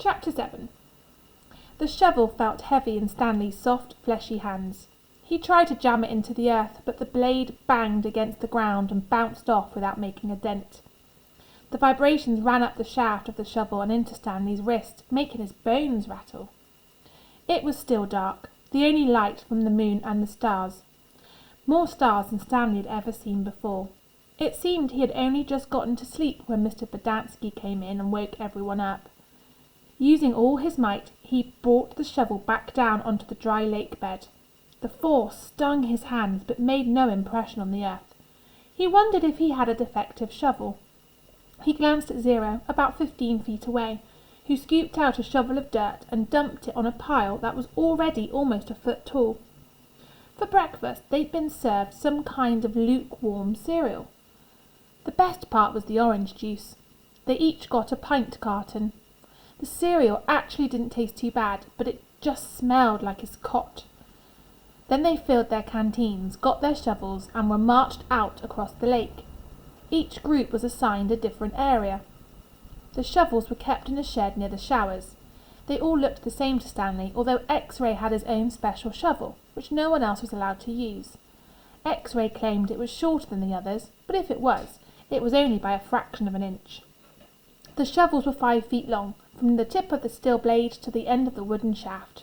Chapter 7. The shovel felt heavy in Stanley's soft, fleshy hands. He tried to jam it into the earth, but the blade banged against the ground and bounced off without making a dent. The vibrations ran up the shaft of the shovel and into Stanley's wrist, making his bones rattle. It was still dark, the only light from the moon and the stars. More stars than Stanley had ever seen before. It seemed he had only just gotten to sleep when Mr. Bodansky came in and woke everyone up. Using all his might, he brought the shovel back down onto the dry lake bed. The force stung his hands but made no impression on the earth. He wondered if he had a defective shovel. He glanced at Zero, about 15 feet away, who scooped out a shovel of dirt and dumped it on a pile that was already almost a foot tall. For breakfast they'd been served some kind of lukewarm cereal. The best part was the orange juice. They each got a pint carton. The cereal actually didn't taste too bad, but it just smelled like his cot. Then they filled their canteens, got their shovels, and were marched out across the lake. Each group was assigned a different area. The shovels were kept in a shed near the showers. They all looked the same to Stanley, although X-Ray had his own special shovel, which no one else was allowed to use. X-Ray claimed it was shorter than the others, but if it was only by a fraction of an inch. The shovels were 5 feet long, from the tip of the steel blade to the end of the wooden shaft.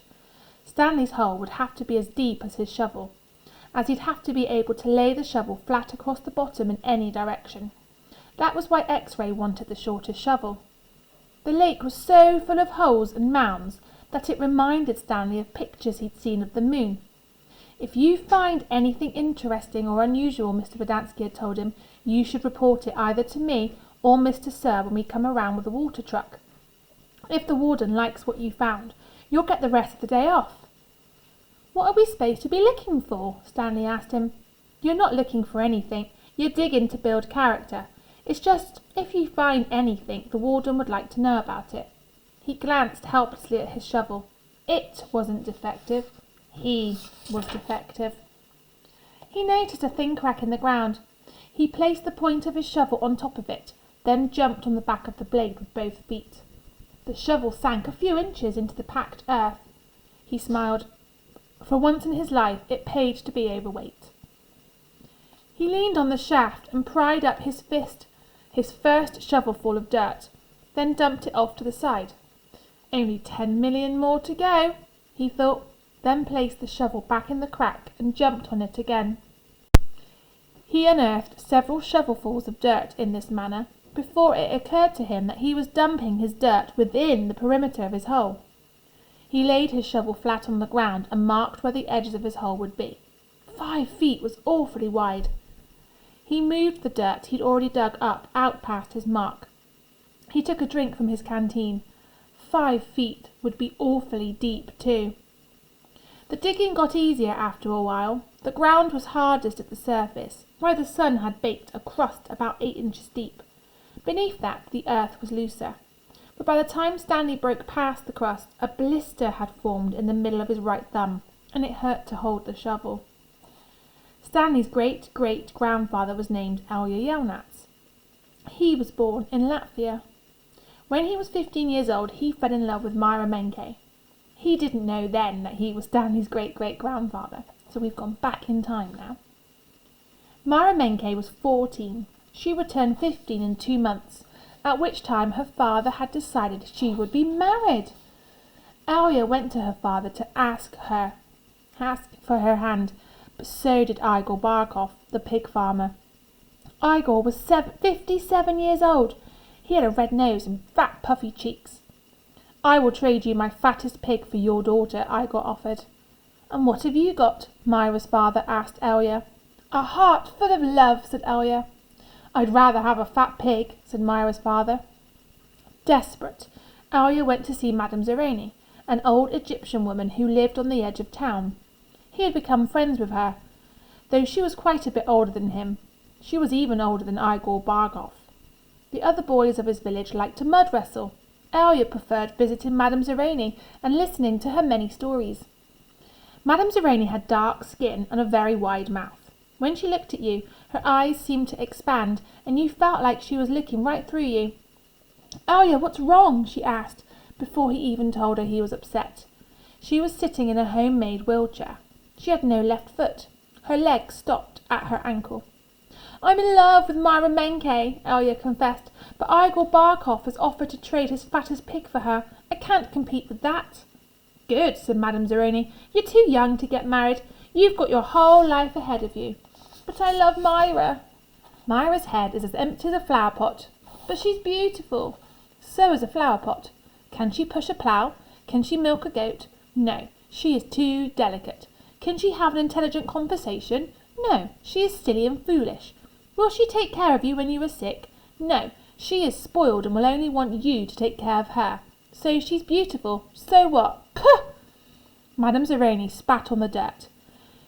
Stanley's hole would have to be as deep as his shovel, as he'd have to be able to lay the shovel flat across the bottom in any direction. That was why X-Ray wanted the shortest shovel. The lake was so full of holes and mounds that it reminded Stanley of pictures he'd seen of the moon. "If you find anything interesting or unusual," Mr. Bodansky had told him, "you should report it either to me or Mr. Sir when we come around with the water truck. If the warden likes what you found, you'll get the rest of the day off." "What are we supposed to be looking for?" Stanley asked him. "You're not looking for anything. You're digging to build character. It's just, if you find anything, the warden would like to know about it." He glanced helplessly at his shovel. It wasn't defective. He was defective. He noticed a thin crack in the ground. He placed the point of his shovel on top of it, then jumped on the back of the blade with both feet. The shovel sank a few inches into the packed earth. He smiled. For once in his life, it paid to be overweight. He leaned on the shaft and pried up his first shovelful of dirt, then dumped it off to the side. "Only 10 million more to go," he thought, then placed the shovel back in the crack and jumped on it again. He unearthed several shovelfuls of dirt in this manner before it occurred to him that he was dumping his dirt within the perimeter of his hole. He laid his shovel flat on the ground and marked where the edges of his hole would be. 5 feet was awfully wide. He moved the dirt he'd already dug up out past his mark. He took a drink from his canteen. 5 feet would be awfully deep too. The digging got easier after a while. The ground was hardest at the surface, where the sun had baked a crust about 8 inches deep. Beneath that, the earth was looser. But by the time Stanley broke past the crust, a blister had formed in the middle of his right thumb, and it hurt to hold the shovel. Stanley's great-great-grandfather was named Elya Yelnats. He was born in Latvia. When he was 15 years old, he fell in love with Myra Menke. He didn't know then that he was Stanley's great-great-grandfather, so we've gone back in time now. Myra Menke was 14. She would turn 15 in 2 months, at which time her father had decided she would be married. Elya went to her father to ask for her hand, but so did Igor Barkov, the pig farmer. Igor was 57 years old. He had a red nose and fat, puffy cheeks. "I will trade you my fattest pig for your daughter," Igor offered. "And what have you got?" Myra's father asked Elya. "A heart full of love," said Elya. "I'd rather have a fat pig," said Myra's father. Desperate, Elya went to see Madame Zeroni, an old Egyptian woman who lived on the edge of town. He had become friends with her, though she was quite a bit older than him. She was even older than Igor Barkov. The other boys of his village liked to mud wrestle. Elya preferred visiting Madame Zeroni and listening to her many stories. Madame Zeroni had dark skin and a very wide mouth. When she looked at you, her eyes seemed to expand, and you felt like she was looking right through you. "Elya, what's wrong?" she asked, before he even told her he was upset. She was sitting in a homemade wheelchair. She had no left foot. Her leg stopped at her ankle. "I'm in love with Myra Menke," Elya confessed, "but Igor Barkov has offered to trade his fattest pig for her. I can't compete with that." "Good," said Madame Zeroni. "You're too young to get married. You've got your whole life ahead of you." "But I love Myra." "Myra's head is as empty as a flower pot." "But she's beautiful." "So is a flower pot." "Can she push a plough? Can she milk a goat?" "No, she is too delicate." "Can she have an intelligent conversation?" "No, she is silly and foolish." "Will she take care of you when you are sick?" "No, she is spoiled and will only want you to take care of her." "So she's beautiful. So what?" "Pooh!" Madame Zeroni spat on the dirt.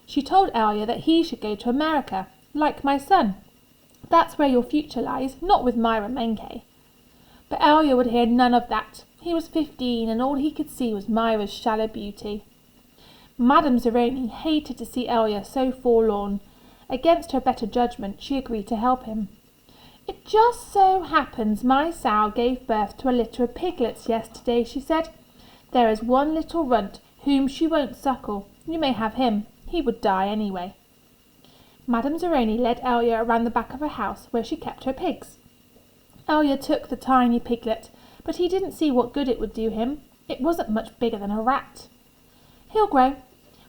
She told Elya that he should go to America, like my son. "That's where your future lies, not with Myra Menke." But Elya would hear none of that. He was 15, and all he could see was Myra's shallow beauty. Madame Zeroni hated to see Elya so forlorn. Against her better judgment, she agreed to help him. "It just so happens my sow gave birth to a litter of piglets yesterday," she said. "There is one little runt whom she won't suckle. You may have him. He would die anyway." Madame Zeroni led Elya around the back of her house where she kept her pigs. Elya took the tiny piglet, but he didn't see what good it would do him. It wasn't much bigger than a rat. "He'll grow,"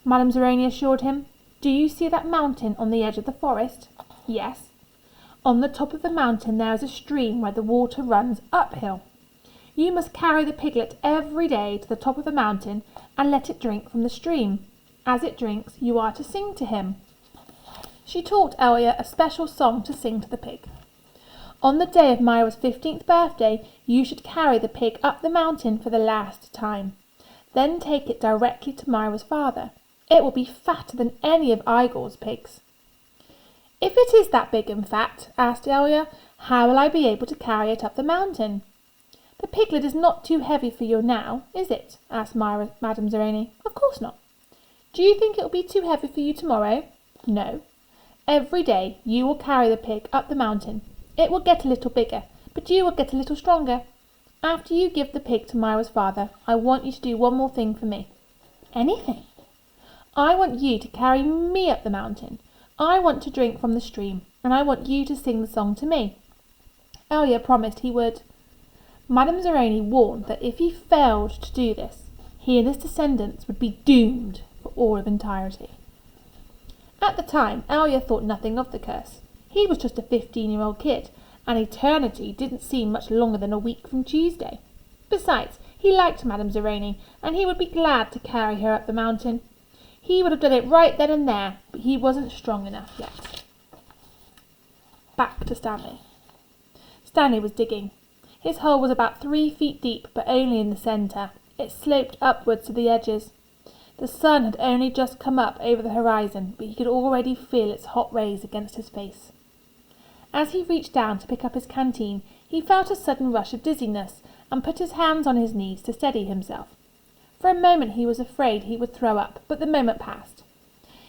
Madame Zeroni assured him. "Do you see that mountain on the edge of the forest?" "Yes." "On the top of the mountain there is a stream where the water runs uphill. You must carry the piglet every day to the top of the mountain and let it drink from the stream. As it drinks, you are to sing to him." She taught Elya a special song to sing to the pig. "On the day of Myra's 15th birthday, you should carry the pig up the mountain for the last time. Then take it directly to Myra's father. It will be fatter than any of Igor's pigs." "If it is that big and fat," asked Elya, "how will I be able to carry it up the mountain?" "The piglet is not too heavy for you now, is it?" asked Madame Zeroni. "Of course not." "Do you think it will be too heavy for you tomorrow?" "No." "Every day you will carry the pig up the mountain. It will get a little bigger, but you will get a little stronger. After you give the pig to Myra's father, I want you to do one more thing for me." "Anything?" "I want you to carry me up the mountain. I want to drink from the stream, and I want you to sing the song to me." Elya promised he would. Madame Zeroni warned that if he failed to do this, he and his descendants would be doomed for all of eternity. At the time, Elya thought nothing of the curse. He was just a 15-year-old kid, and eternity didn't seem much longer than a week from Tuesday. Besides, he liked Madame Zeroni, and he would be glad to carry her up the mountain. He would have done it right then and there, but he wasn't strong enough yet. Back to Stanley. Stanley was digging. His hole was about 3 feet deep, but only in the centre. It sloped upwards to the edges. The sun had only just come up over the horizon, but he could already feel its hot rays against his face. As he reached down to pick up his canteen, he felt a sudden rush of dizziness, and put his hands on his knees to steady himself. For a moment he was afraid he would throw up, but the moment passed.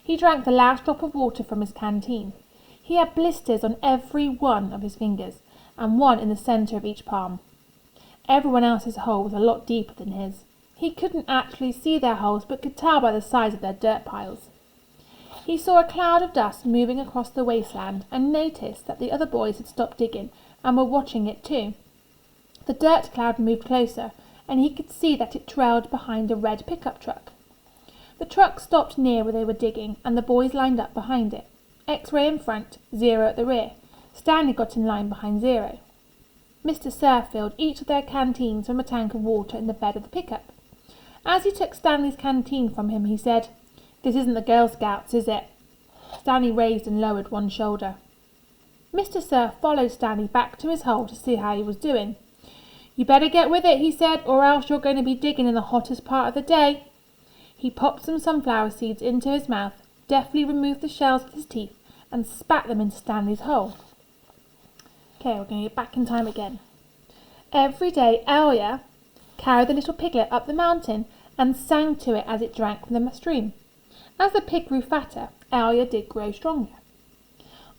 He drank the last drop of water from his canteen. He had blisters on every one of his fingers, and one in the centre of each palm. Everyone else's hole was a lot deeper than his. He couldn't actually see their holes, but could tell by the size of their dirt piles. He saw a cloud of dust moving across the wasteland, and noticed that the other boys had stopped digging, and were watching it too. The dirt cloud moved closer, and he could see that it trailed behind a red pickup truck. The truck stopped near where they were digging, and the boys lined up behind it. X-ray in front, Zero at the rear. Stanley got in line behind Zero. Mr. Cerf filled each of their canteens from a tank of water in the bed of the pickup. As he took Stanley's canteen from him, he said, "This isn't the Girl Scouts, is it?" Stanley raised and lowered one shoulder. Mr. Cerf followed Stanley back to his hole to see how he was doing. "You better get with it," he said, "or else you're going to be digging in the hottest part of the day." He popped some sunflower seeds into his mouth, deftly removed the shells with his teeth, and spat them into Stanley's hole. Okay, we're going to get back in time again. Every day Elya carried the little piglet up the mountain and sang to it as it drank from the stream. As the pig grew fatter, Elya did grow stronger.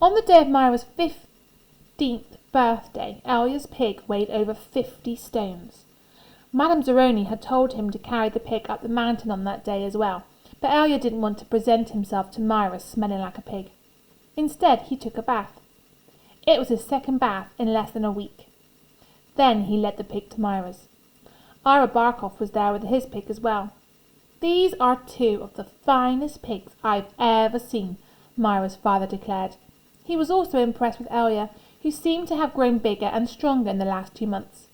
On the day of Myra's 15th birthday, Elya's pig weighed over 50 stones. Madame Zeroni had told him to carry the pig up the mountain on that day as well, but Elya didn't want to present himself to Myra smelling like a pig. Instead, he took a bath. It was his second bath in less than a week. Then he led the pig to Myra's. Ira Barkov was there with his pig as well. "These are two of the finest pigs I've ever seen," Myra's father declared. He was also impressed with Elya, who seemed to have grown bigger and stronger in the last 2 months.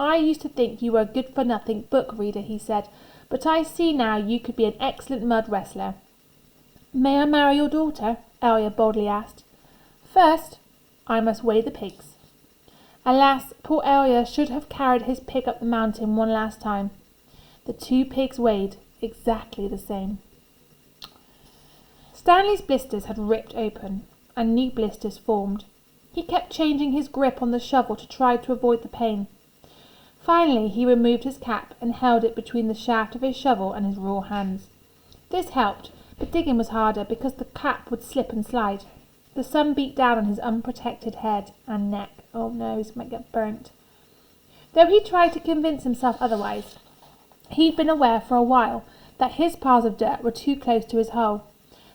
"I used to think you were a good-for-nothing book reader," he said, "but I see now you could be an excellent mud wrestler." "May I marry your daughter?" Elya boldly asked. "First, I must weigh the pigs." Alas, poor Elya should have carried his pig up the mountain one last time. The 2 pigs weighed exactly the same. Stanley's blisters had ripped open, and new blisters formed. He kept changing his grip on the shovel to try to avoid the pain. Finally, he removed his cap and held it between the shaft of his shovel and his raw hands. This helped, but digging was harder because the cap would slip and slide. The sun beat down on his unprotected head and neck. Oh no, he might get burnt. Though he tried to convince himself otherwise, he'd been aware for a while that his piles of dirt were too close to his hole.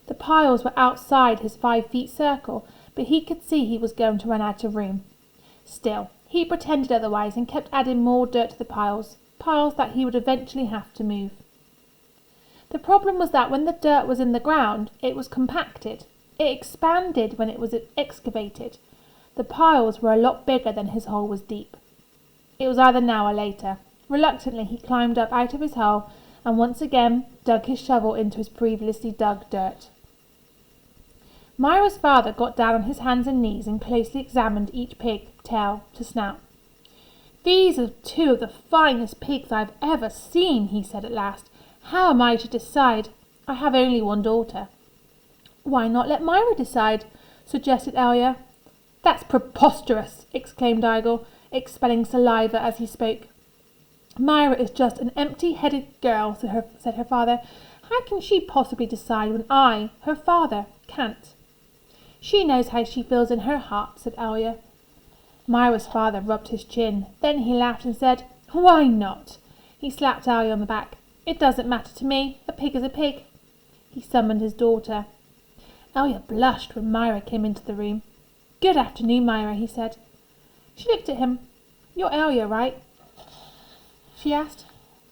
The piles were outside his 5-foot circle, but he could see he was going to run out of room. Still, he pretended otherwise and kept adding more dirt to the piles that he would eventually have to move. The problem was that when the dirt was in the ground, it was compacted. It expanded when it was excavated. The piles were a lot bigger than his hole was deep. It was either now or later. Reluctantly, he climbed up out of his hole and once again dug his shovel into his previously dug dirt. Myra's father got down on his hands and knees and closely examined each pig, tail to snout. "These are 2 of the finest pigs I've ever seen," he said at last. "How am I to decide? I have only one daughter." "Why not let Myra decide?" suggested Elya. "That's preposterous!" exclaimed Igor, expelling saliva as he spoke. "Myra is just an empty-headed girl," said her father. "How can she possibly decide when I, her father, can't?" "She knows how she feels in her heart," said Elya. Myra's father rubbed his chin. Then he laughed and said, "Why not?" He slapped Elya on the back. "It doesn't matter to me. A pig is a pig." He summoned his daughter. Elya blushed when Myra came into the room. "Good afternoon, Myra," he said. She looked at him. "You're Elya, right?" she asked.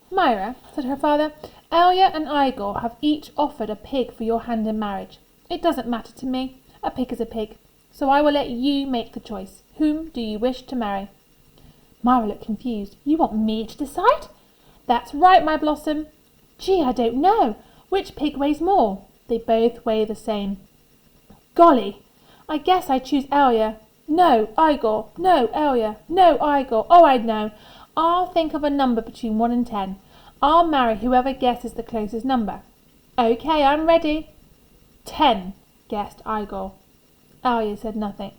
"Myra," said her father, "Elya and Igor have each offered a pig for your hand in marriage. It doesn't matter to me. A pig is a pig. So I will let you make the choice. Whom do you wish to marry?" Myra looked confused. "You want me to decide?" "That's right, my blossom." "Gee, I don't know. Which pig weighs more?" "They both weigh the same." "Golly, I guess I choose Elya." "No, Igor." "No, Elya." "No, Igor." "Oh, I know. I'll think of a number between 1 and 10. I'll marry whoever guesses the closest number." "Okay, I'm ready." 10, guessed Igor. Elya said nothing.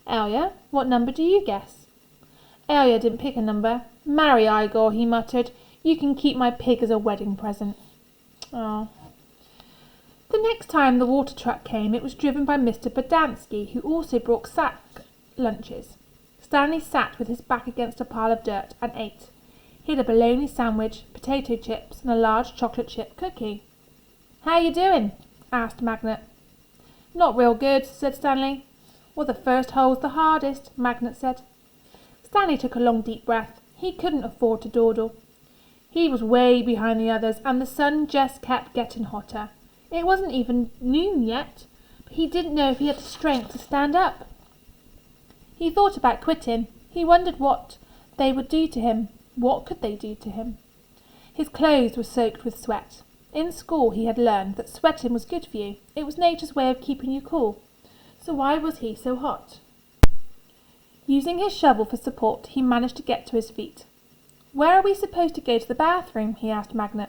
"Elya, what number do you guess?" Elya didn't pick a number. "Marry Igor," he muttered. "You can keep my pig as a wedding present." Oh. The next time the water truck came, it was driven by Mr. Bodansky, who also brought sack lunches. Stanley sat with his back against a pile of dirt and ate. He had a bologna sandwich, potato chips, and a large chocolate chip cookie. "How you doing?" asked Magnet. "Not real good," said Stanley. "Well, the first hole's the hardest," Magnet said. Stanley took a long deep breath. He couldn't afford to dawdle. He was way behind the others, and the sun just kept getting hotter. It wasn't even noon yet, but he didn't know if he had the strength to stand up. He thought about quitting. He wondered what they would do to him. What could they do to him? His clothes were soaked with sweat. In school he had learned that sweating was good for you. It was nature's way of keeping you cool. So why was he so hot? Using his shovel for support, he managed to get to his feet. "Where are we supposed to go to the bathroom?" he asked Magnet.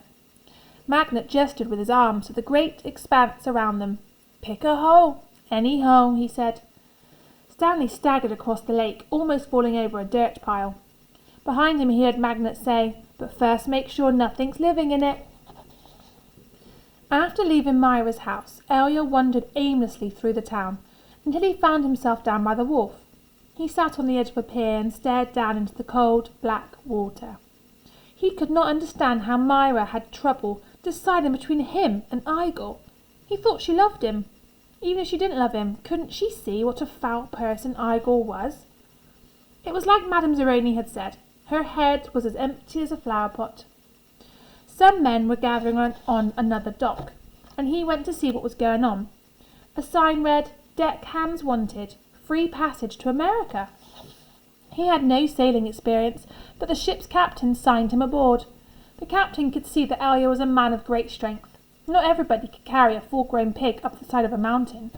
Magnet gestured with his arms to the great expanse around them. "Pick a hole. Any hole," he said. Stanley staggered across the lake, almost falling over a dirt pile. Behind him he heard Magnet say, "But first make sure nothing's living in it." After leaving Myra's house, Elya wandered aimlessly through the town until he found himself down by the wharf. He sat on the edge of a pier and stared down into the cold, black water. He could not understand how Myra had trouble deciding between him and Igor. He thought she loved him. Even if she didn't love him, couldn't she see what a foul person Igor was? It was like Madame Zeroni had said. Her head was as empty as a flower pot. Some men were gathering on another dock, and he went to see what was going on. A sign read, "Deck hands wanted, free passage to America." He had no sailing experience, but the ship's captain signed him aboard. The captain could see that Elya was a man of great strength. Not everybody could carry a full-grown pig up the side of a mountain.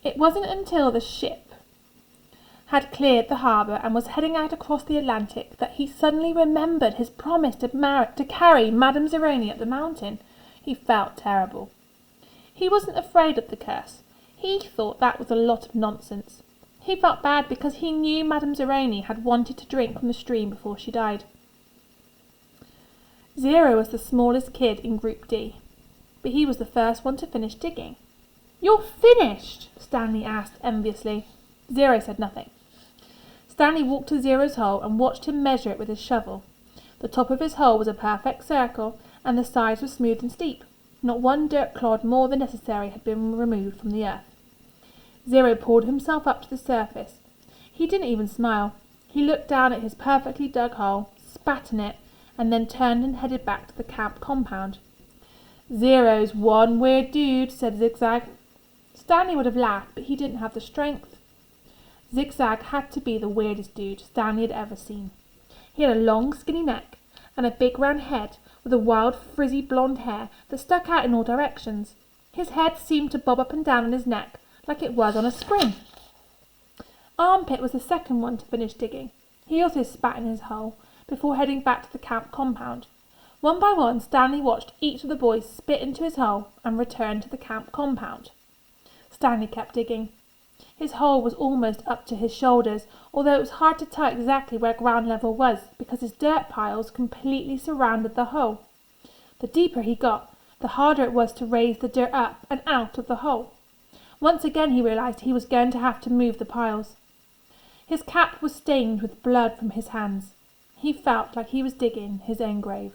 It wasn't until the ship had cleared the harbour and was heading out across the Atlantic that he suddenly remembered his promise to carry Madame Zeroni up the mountain. He felt terrible. He wasn't afraid of the curse. He thought that was a lot of nonsense. He felt bad because he knew Madame Zeroni had wanted to drink from the stream before she died. Zero was the smallest kid in Group D, but he was the first one to finish digging. "You're finished?" Stanley asked enviously. Zero said nothing. Stanley walked to Zero's hole and watched him measure it with his shovel. The top of his hole was a perfect circle, and the sides were smooth and steep. Not one dirt clod more than necessary had been removed from the earth. Zero pulled himself up to the surface. He didn't even smile. He looked down at his perfectly dug hole, spat in it, and then turned and headed back to the camp compound. "Zero's one weird dude," said Zigzag. Stanley would have laughed, but he didn't have the strength. Zigzag had to be the weirdest dude Stanley had ever seen. He had a long, skinny neck and a big round head with a wild, frizzy blonde hair that stuck out in all directions. His head seemed to bob up and down on his neck like it was on a spring. Armpit was the second one to finish digging. He also spat in his hole before heading back to the camp compound. One by one, Stanley watched each of the boys spit into his hole and return to the camp compound. Stanley kept digging. His hole was almost up to his shoulders, although it was hard to tell exactly where ground level was because his dirt piles completely surrounded the hole. The deeper he got, the harder it was to raise the dirt up and out of the hole. Once again he realized he was going to have to move the piles. His cap was stained with blood from his hands. He felt like he was digging his own grave.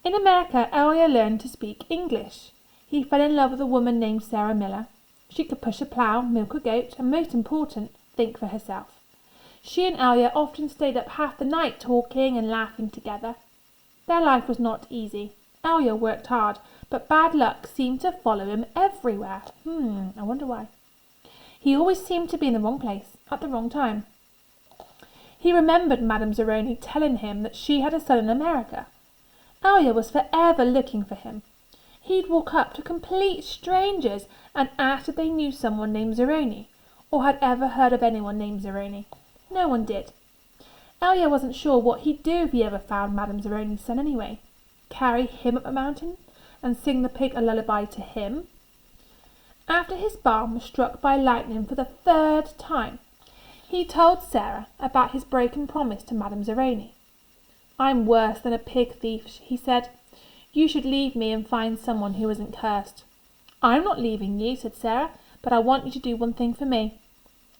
In America, Elya learned to speak English. He fell in love with a woman named Sarah Miller. She could push a plough, milk a goat, and most important, think for herself. She and Elya often stayed up half the night talking and laughing together. Their life was not easy. Elya worked hard, but bad luck seemed to follow him everywhere. I wonder why. He always seemed to be in the wrong place, at the wrong time. He remembered Madame Zeroni telling him that she had a son in America. Elya was forever looking for him. He'd walk up to complete strangers and ask if they knew someone named Zeroni, or had ever heard of anyone named Zeroni. No one did. Elya wasn't sure what he'd do if he ever found Madame Zeroni's son anyway. Carry him up a mountain and sing the pig a lullaby to him? After his barn was struck by lightning for the third time, he told Sarah about his broken promise to Madame Zeroni. "I'm worse than a pig thief," he said. "You should leave me and find someone who isn't cursed." "I'm not leaving you," said Sarah, "but I want you to do one thing for me."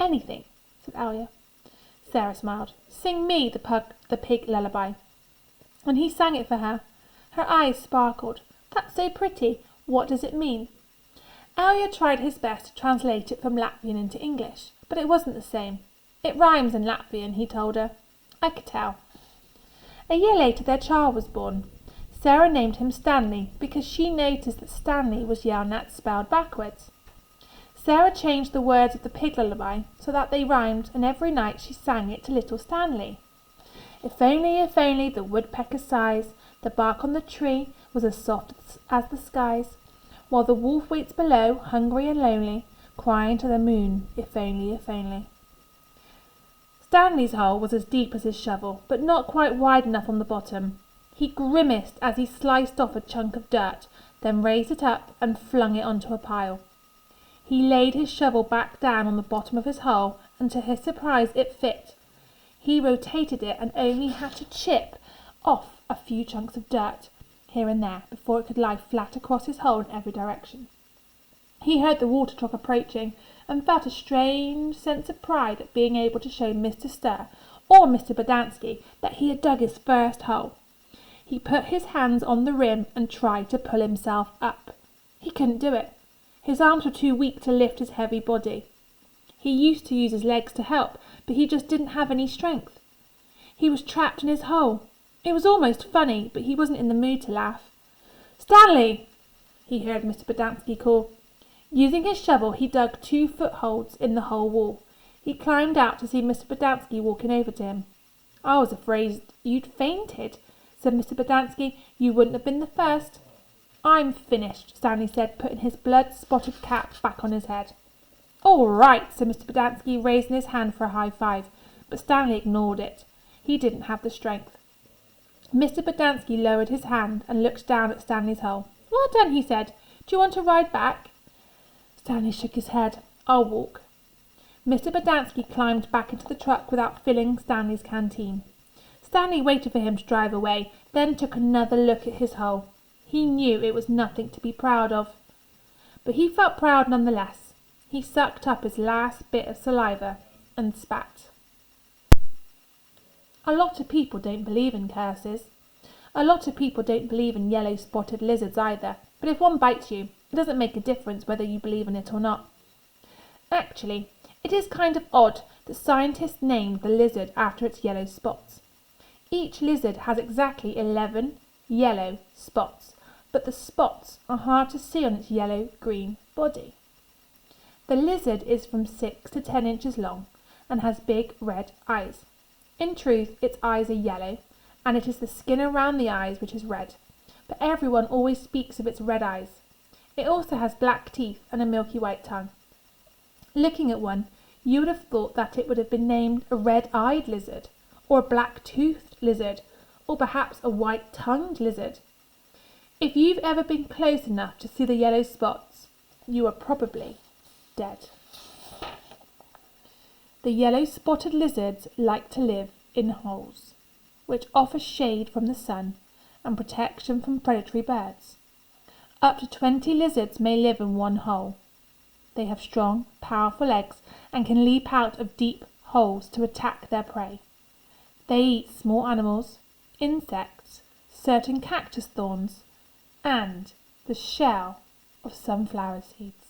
"Anything," said Elya. Sarah smiled. "Sing me the pig lullaby." And he sang it for her. Her eyes sparkled. "That's so pretty. What does it mean?" Elya tried his best to translate it from Latvian into English, but it wasn't the same. "It rhymes in Latvian," he told her. I could tell. A year later their child was born. Sarah named him Stanley because she noticed that Stanley was Yelnats spelled backwards. Sarah changed the words of the pig lullaby so that they rhymed, and every night she sang it to little Stanley. If only the woodpecker sighs, the bark on the tree was as soft as the skies, while the wolf waits below, hungry and lonely, crying to the moon, if only, if only. Stanley's hole was as deep as his shovel, but not quite wide enough on the bottom. He grimaced as he sliced off a chunk of dirt, then raised it up and flung it onto a pile. He laid his shovel back down on the bottom of his hole, and to his surprise it fit. He rotated it and only had to chip off a few chunks of dirt here and there before it could lie flat across his hole in every direction. He heard the water truck approaching and felt a strange sense of pride at being able to show Mr. Stir or Mr. Bodansky that he had dug his first hole. He put his hands on the rim and tried to pull himself up. He couldn't do it. His arms were too weak to lift his heavy body. He used to use his legs to help, but he just didn't have any strength. He was trapped in his hole. It was almost funny, but he wasn't in the mood to laugh. "Stanley!" he heard Mr. Bodansky call. Using his shovel, he dug 2 footholds in the hole wall. He climbed out to see Mr. Bodansky walking over to him. "I was afraid you'd fainted," said Mr. Bodansky. "You wouldn't have been the first." "I'm finished," Stanley said, putting his blood-spotted cap back on his head. "All right," said Mr. Bodansky, raising his hand for a high five, but Stanley ignored it. He didn't have the strength. Mr. Bodansky lowered his hand and looked down at Stanley's hole. "Well done," he said. "Do you want to ride back?" Stanley shook his head. "I'll walk." Mr. Bodansky climbed back into the truck without filling Stanley's canteen. Stanley waited for him to drive away, then took another look at his hole. He knew it was nothing to be proud of, but he felt proud nonetheless. He sucked up his last bit of saliva and spat. A lot of people don't believe in curses. A lot of people don't believe in yellow-spotted lizards either, but if one bites you, it doesn't make a difference whether you believe in it or not. Actually, it is kind of odd that scientists named the lizard after its yellow spots. Each lizard has exactly 11 yellow spots, but the spots are hard to see on its yellow-green body. The lizard is from 6 to 10 inches long and has big red eyes. In truth, its eyes are yellow, and it is the skin around the eyes which is red, but everyone always speaks of its red eyes. It also has black teeth and a milky white tongue. Looking at one, you would have thought that it would have been named a red-eyed lizard, or a black-toothed lizard, or perhaps a white-tongued lizard. If you've ever been close enough to see the yellow spots, you are probably dead. The yellow-spotted lizards like to live in holes, which offer shade from the sun and protection from predatory birds. Up to 20 lizards may live in one hole. They have strong, powerful legs and can leap out of deep holes to attack their prey. They eat small animals, insects, certain cactus thorns, and the shell of sunflower seeds.